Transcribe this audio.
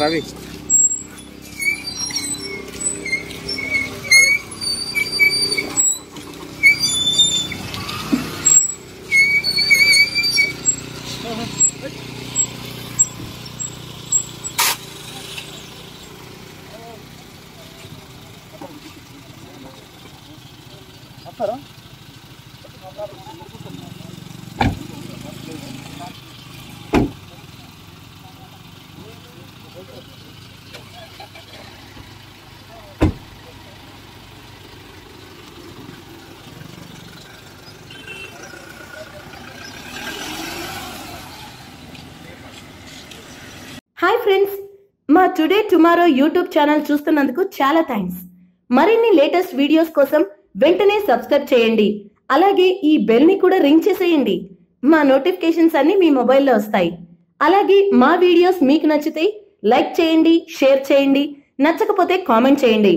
Ravi hi friends, మా today tomorrow YouTube channel చూస్తున్నందుకు చాలా thanks. మరిన్ని లేటెస్ట్ వీడియోస్ కోసం వెంటనే సబ్స్క్రైబ్ చేయండి. అలాగే ఈ బెల్ ని కూడా రింగ్ చేసేయండి. మా నోటిఫికేషన్స్ అన్ని మీ మొబైల్లో వస్తాయి. అలాగే మా వీడియోస్ మీకు నచ్చితే లైక్ చేయండి, షేర్ చేయండి, నచ్చకపోతే కామెంట్ చేయండి.